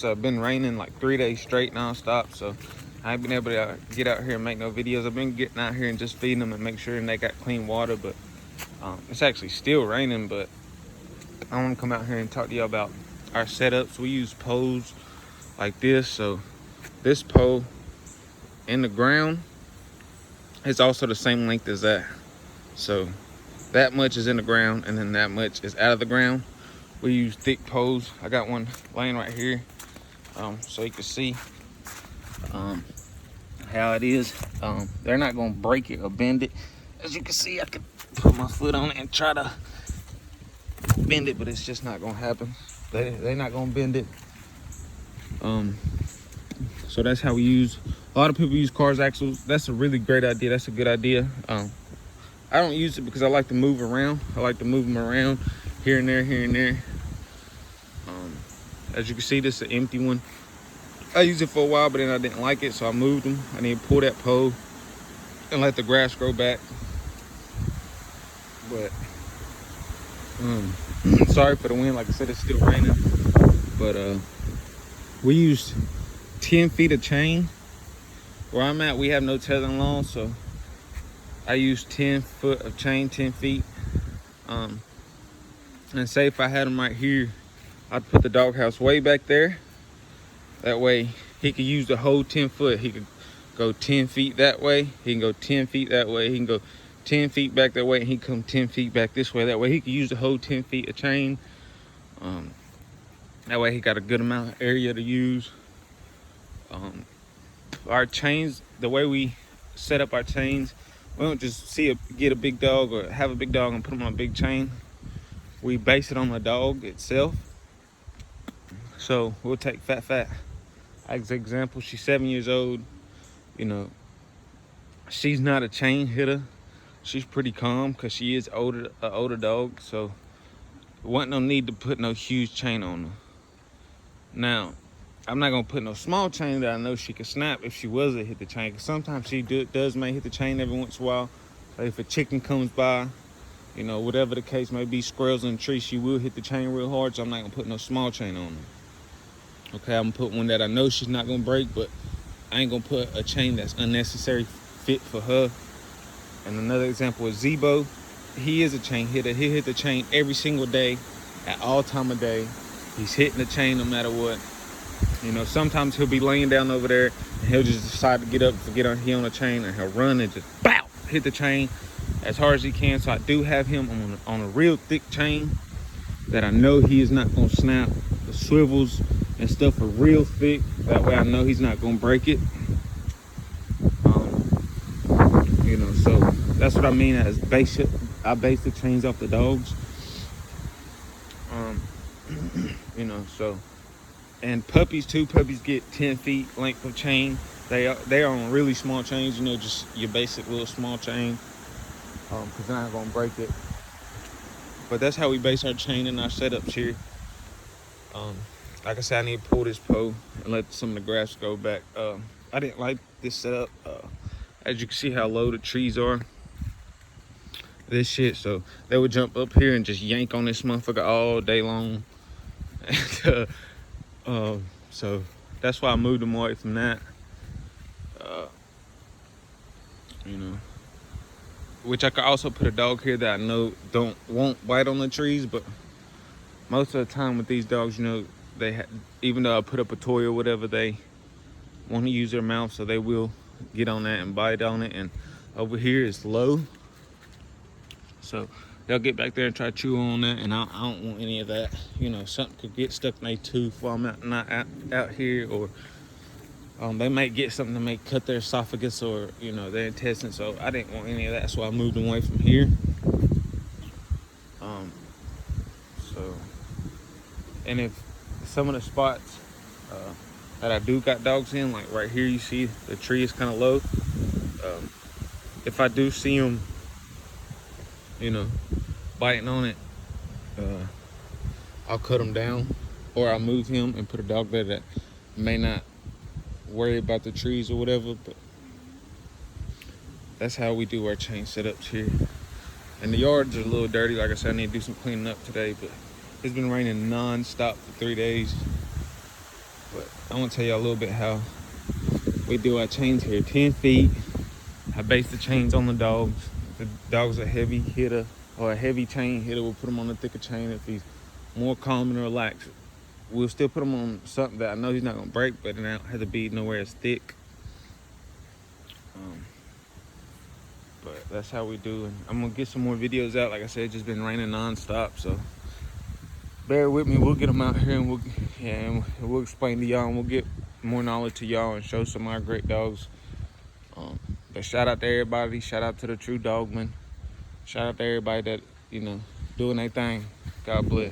It's been raining like 3 days straight nonstop, so I ain't been able to get out here and make no videos. I've been getting out here and just feeding them and make sure they got clean water, but it's actually still raining. But I want to come out here and talk to y'all about our setups. We use poles like this. So this pole in the ground is also the same length as that. So that much is in the ground and then that much is out of the ground. We use thick poles. I got one laying right here, so you can see how it is. They're not gonna break it or bend it. As you can see, I can put my foot on it and try to bend it, but it's just not gonna happen. They're not gonna bend it. So that's how we use. A lot of people use cars axles. That's a really great idea. That's a good idea. I don't use it because I like to move around. I like to move them around here and there, here and there. As you can see, this is an empty one. I used it for a while, but then I didn't like it, so I moved them. I need to pull that pole and let the grass grow back. But sorry for the wind. Like I said, it's still raining. But we used 10 feet of chain. Where I'm at, we have no tethering law, so I use 10 foot of chain, 10 feet. And say if I had them right here, I'd put the doghouse way back there. That way he could use the whole 10 foot. He could go 10 feet that way. He can go 10 feet that way. He can go 10 feet back that way. And he can come 10 feet back this way. That way he could use the whole 10 feet of chain. That way he got a good amount of area to use. Our chains, the way we set up our chains, we don't just get a big dog or have a big dog and put them on a big chain. We base it on the dog itself. So we'll take Fat as an example. She's 7 years old. You know, she's not a chain hitter. She's pretty calm because she is an older dog. So there wasn't no need to put no huge chain on her. Now, I'm not gonna put no small chain that I know she could snap if she was to hit the chain. Cause sometimes she may hit the chain every once in a while. Like if a chicken comes by, you know, whatever the case may be, squirrels in the tree, she will hit the chain real hard. So I'm not gonna put no small chain on her. Okay, I'm gonna put one that I know she's not gonna break, but I ain't gonna put a chain that's unnecessary fit for her. And another example is Zebo. He is a chain hitter. He'll hit the chain every single day, at all time of day. He's hitting the chain no matter what. You know, sometimes he'll be laying down over there and he'll just decide to get up to get on a chain, and he'll run and just bow, hit the chain as hard as he can. So I do have him on a real thick chain that I know he is not gonna snap. The swivels and stuff are real thick. That way I know he's not gonna break it. You know, so that's what I mean as basic. I base the chains off the dogs. You know, so. And puppies too. Puppies get 10 feet length of chain. They are on really small chains, you know, just your basic little small chain, because they're not gonna break it. But that's how we base our chain and our setups here. Like I said, I need to pull this pole and let some of the grass go back. I didn't like this setup. As you can see how low the trees are. This shit, so they would jump up here and just yank on this motherfucker all day long. And, so that's why I moved them away from that. You know, which I could also put a dog here that I know won't bite on the trees, but most of the time with these dogs, you know, even though I put up a toy or whatever, they want to use their mouth, so they will get on that and bite on it. And over here is low, so they'll get back there and try to chew on that, and I don't want any of that. You know, something could get stuck in their tooth while I'm not out here, or they might get something that may cut their esophagus or, you know, their intestines. So I didn't want any of that, so I moved them away from here. So, and if some of the spots that I do got dogs in, like right here, you see the tree is kind of low. If I do see them, you know, biting on it, I'll cut him down, or I'll move him and put a dog there that may not worry about the trees or whatever. But that's how we do our chain setups here. And the yards are a little dirty. Like I said, I need to do some cleaning up today, but it's been raining non-stop for 3 days. But I want to tell y'all a little bit how we do our chains here. 10 feet. I base the chains on the dogs. If the dog's a heavy hitter or a heavy chain hitter, we'll put him on a thicker chain. If he's more calm and relaxed, we'll still put him on something that I know he's not gonna break, but it don't have to be nowhere as thick. But that's how we do. And I'm gonna get some more videos out. Like I said, it's just been raining non-stop, so bear with me. We'll get them out here, and we'll explain to y'all, and we'll get more knowledge to y'all and show some of our great dogs. But shout out to everybody. Shout out to the true dogman. Shout out to everybody that, doing their thing. God bless.